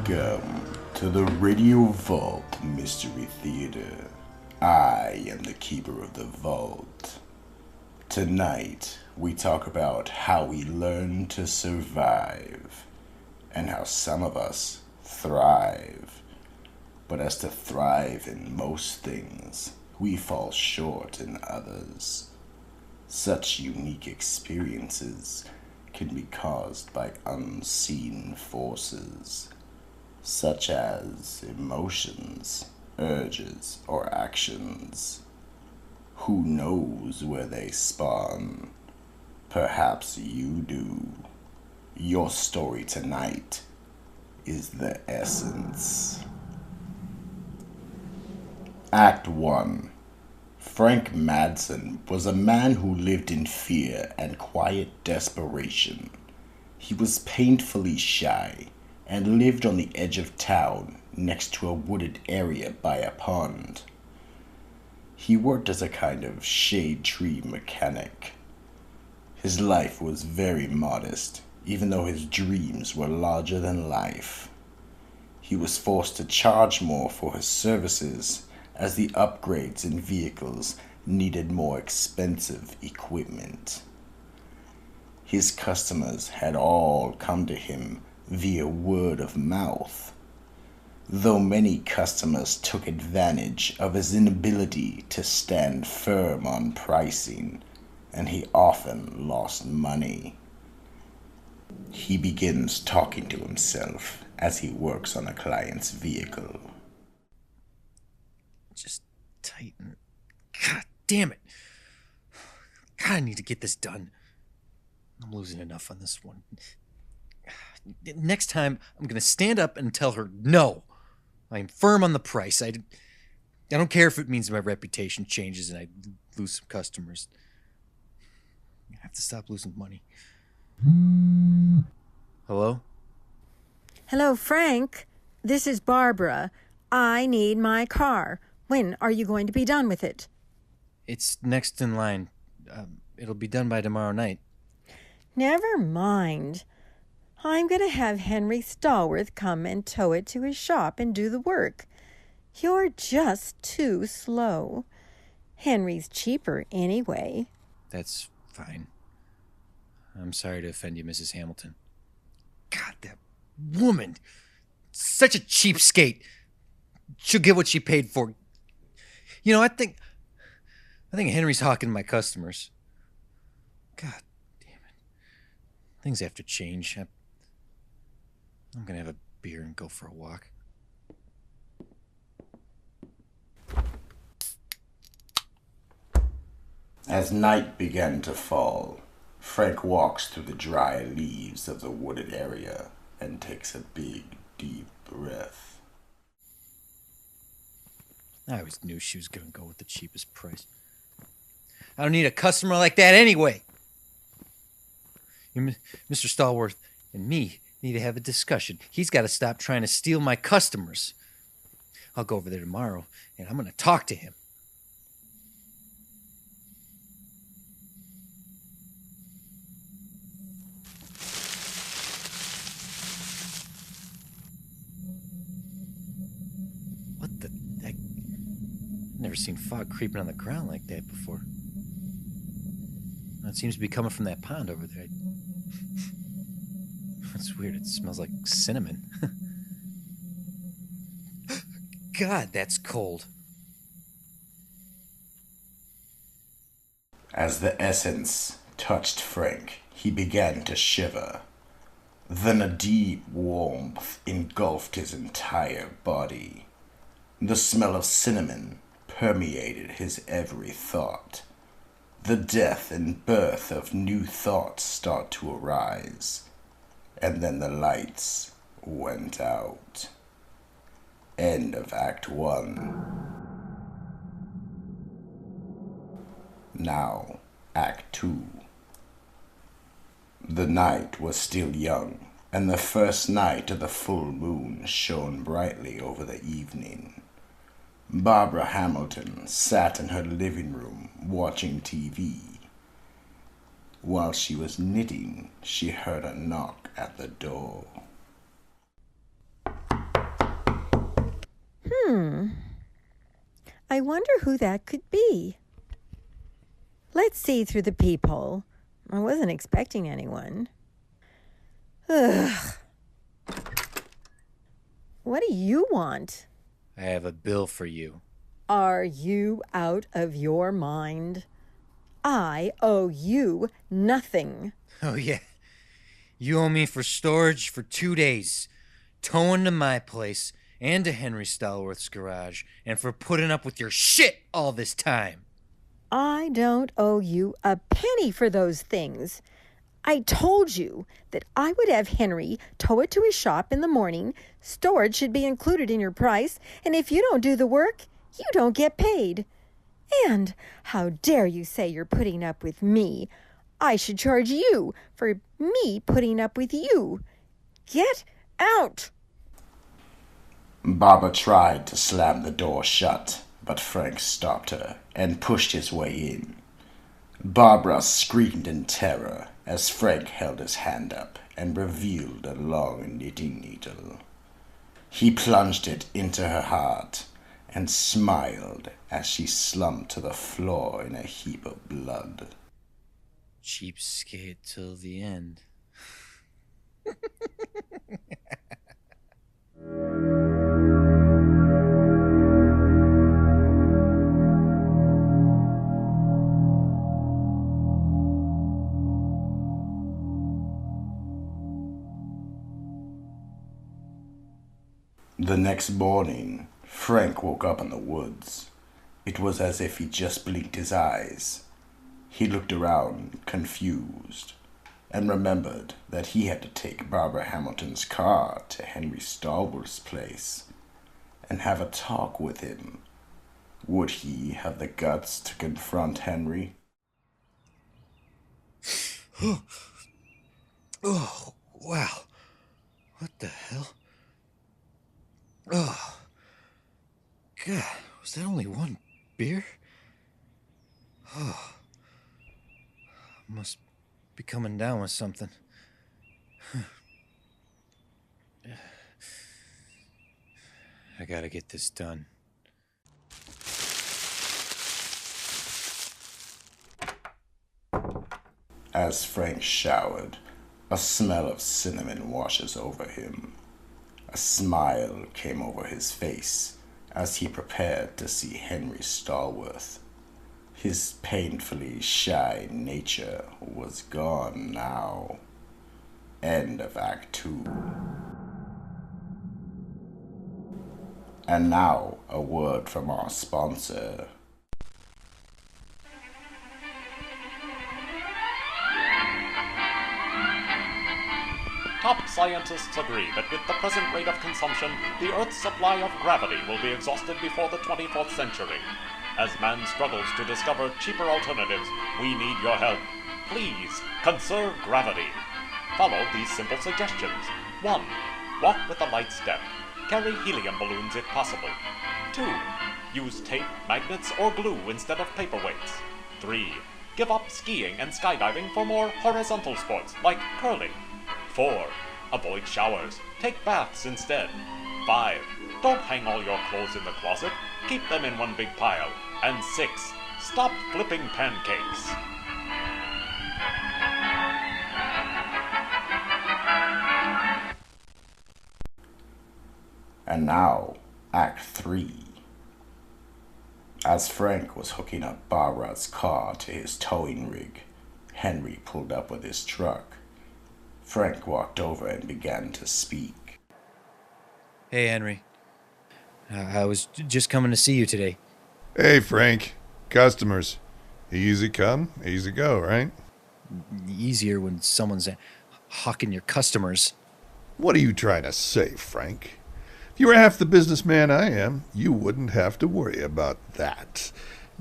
Welcome to the Radio Vault Mystery Theater. I am the keeper of the vault. Tonight, we talk about how we learn to survive and how some of us thrive. But as to thrive in most things, we fall short in others. Such unique experiences can be caused by unseen forces, such as emotions, urges, or actions. Who knows where they spawn? Perhaps you do. Your story tonight is the essence. Act 1. Frank Madsen was a man who lived in fear and quiet desperation. He was painfully shy and lived on the edge of town next to a wooded area by a pond. He worked as a kind of shade tree mechanic. His life was very modest, even though his dreams were larger than life. He was forced to charge more for his services as the upgrades in vehicles needed more expensive equipment. His customers had all come to him via word of mouth, though many customers took advantage of his inability to stand firm on pricing, and he often lost money. He begins talking to himself as he works on a client's vehicle. Just tighten. God damn it. God, I need to get this done. I'm losing enough on this one. Next time, I'm going to stand up and tell her no. I am firm on the price. I don't care if it means my reputation changes and I lose some customers. I have to stop losing money. Hello? Hello, Frank. This is Barbara. I need my car. When are you going to be done with it? It's next in line. It'll be done by tomorrow night. Never mind. I'm going to have Henry Stallworth come and tow it to his shop and do the work. You're just too slow. Henry's cheaper anyway. That's fine. I'm sorry to offend you, Mrs. Hamilton. God, that woman! Such a cheapskate! She'll get what she paid for. You know, I think Henry's hawking my customers. God damn it. Things have to change. I'm gonna have a beer and go for a walk. As night began to fall, Frank walks through the dry leaves of the wooded area and takes a big, deep breath. I always knew she was gonna go with the cheapest price. I don't need a customer like that anyway. Mr. Stallworth and me need to have a discussion. He's got to stop trying to steal my customers. I'll go over there tomorrow and I'm gonna talk to him. What the heck? Never seen fog creeping on the ground like that before. It seems to be coming from that pond over there. That's weird. It smells like cinnamon. God, that's cold. As the essence touched Frank, he began to shiver. Then a deep warmth engulfed his entire body. The smell of cinnamon permeated his every thought. The death and birth of new thoughts start to arise. And then the lights went out. End of Act 1. Now, Act 2. The night was still young, and the first night of the full moon shone brightly over the evening. Barbara Hamilton sat in her living room watching TV. While she was knitting, she heard a knock at the door. I wonder who that could be. Let's see through the peephole. I wasn't expecting anyone. Ugh. What do you want? I have a bill for you. Are you out of your mind? I owe you nothing. Oh, yeah. You owe me for storage for 2 days, towing to my place and to Henry Stallworth's garage, and for putting up with your shit all this time. I don't owe you a penny for those things. I told you that I would have Henry tow it to his shop in the morning. Storage should be included in your price, and if you don't do the work, you don't get paid. And how dare you say you're putting up with me? I should charge you for me putting up with you. Get out! Barbara tried to slam the door shut, but Frank stopped her and pushed his way in. Barbara screamed in terror as Frank held his hand up and revealed a long knitting needle. He plunged it into her heart and smiled as she slumped to the floor in a heap of blood. Cheapskate till the end. The next morning, Frank woke up in the woods. It was as if he just blinked his eyes. He looked around, confused, and remembered that he had to take Barbara Hamilton's car to Henry Stallworth's place and have a talk with him. Would he have the guts to confront Henry? Oh, wow. What the hell? Oh, God, was that only one beer? Oh, must be coming down with something. I gotta get this done. As Frank showered, a smell of cinnamon washes over him. A smile came over his face as he prepared to see Henry Stallworth. His painfully shy nature was gone now. End of Act 2. And now, a word from our sponsor. Top scientists agree that with the present rate of consumption, the Earth's supply of gravity will be exhausted before the 24th century. As man struggles to discover cheaper alternatives, we need your help. Please, conserve gravity. Follow these simple suggestions. 1. Walk with a light step. Carry helium balloons if possible. 2. Use tape, magnets, or glue instead of paperweights. 3. Give up skiing and skydiving for more horizontal sports like curling. 4. Avoid showers. Take baths instead. 5. Don't hang all your clothes in the closet. Keep them in one big pile. And 6. Stop flipping pancakes. And now, Act 3. As Frank was hooking up Barbara's car to his towing rig, Henry pulled up with his truck. Frank walked over and began to speak. Hey, Henry. I was just coming to see you today. Hey, Frank. Customers. Easy come, easy go, right? Easier when someone's hawking your customers. What are you trying to say, Frank? If you were half the businessman I am, you wouldn't have to worry about that.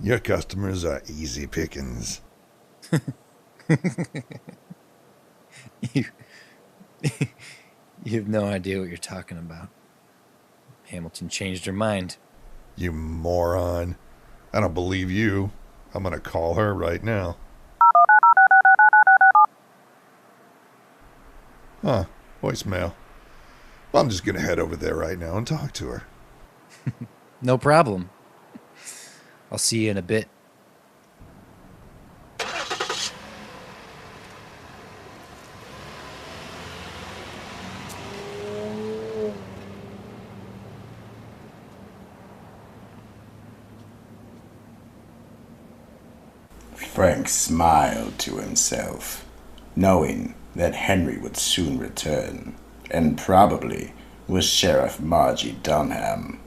Your customers are easy pickings. You have no idea what you're talking about. Hamilton changed her mind. You moron. I don't believe you. I'm gonna call her right now. Huh, voicemail. Well, I'm just gonna head over there right now and talk to her. No problem. I'll see you in a bit. Frank smiled to himself, knowing that Henry would soon return, and probably with Sheriff Margie Dunham.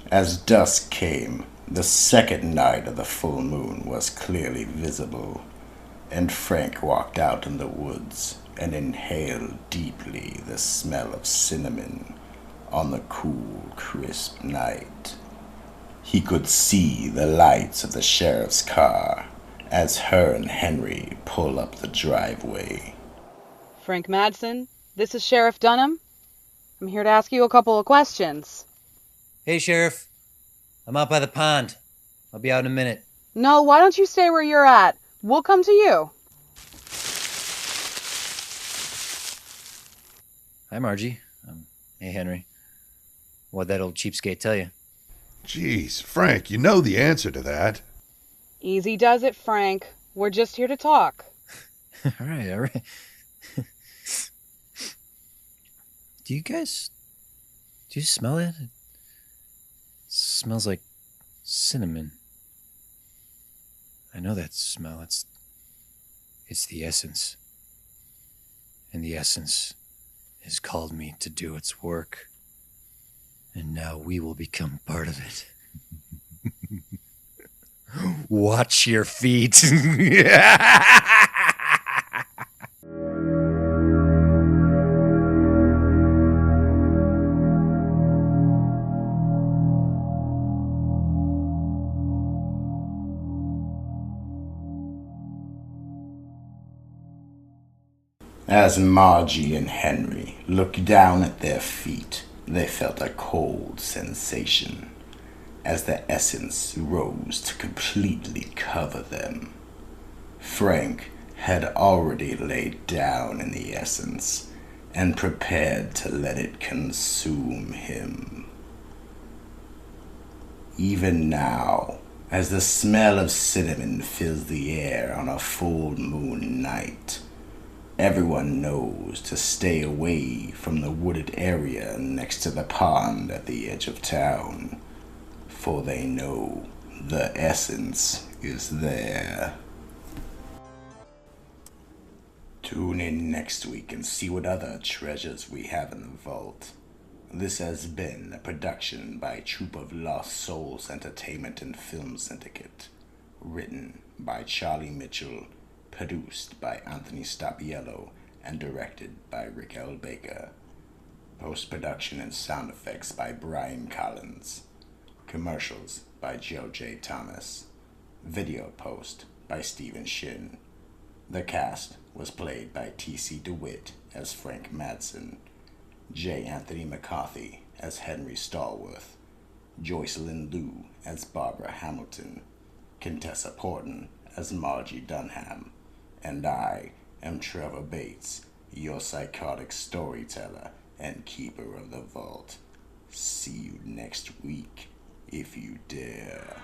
As dusk came, the second night of the full moon was clearly visible, and Frank walked out in the woods and inhaled deeply the smell of cinnamon on the cool, crisp night. He could see the lights of the sheriff's car as her and Henry pull up the driveway. Frank Madsen, this is Sheriff Dunham. I'm here to ask you a couple of questions. Hey, Sheriff. I'm out by the pond. I'll be out in a minute. No, why don't you stay where you're at? We'll come to you. Hi, Margie. Hey, Henry. What'd that old cheapskate tell you? Jeez, Frank, you know the answer to that. Easy does it, Frank. We're just here to talk. All right. Do you smell it? It smells like cinnamon. I know that smell. It's the essence. And the essence has called me to do its work. And now we will become part of it. Watch your feet. As Margie and Henry looked down at their feet, they felt a cold sensation as the essence rose to completely cover them. Frank had already laid down in the essence and prepared to let it consume him. Even now, as the smell of cinnamon fills the air on a full moon night, everyone knows to stay away from the wooded area next to the pond at the edge of town, for they know the essence is there. Tune in next week and see what other treasures we have in the vault. This has been a production by Troop of Lost Souls Entertainment and Film Syndicate, written by Charlie Mitchell, produced by Anthony Stapiello, and directed by Rick L. Baker. Post-production and sound effects by Brian Collins. Commercials by Joe J. Thomas. Video post by Stephen Shin. The cast was played by T.C. DeWitt as Frank Madsen, J. Anthony McCarthy as Henry Stallworth, Joycelyn Liu as Barbara Hamilton, Contessa Porton as Margie Dunham, and I am Trevor Bates, your psychotic storyteller and keeper of the vault. See you next week, if you dare.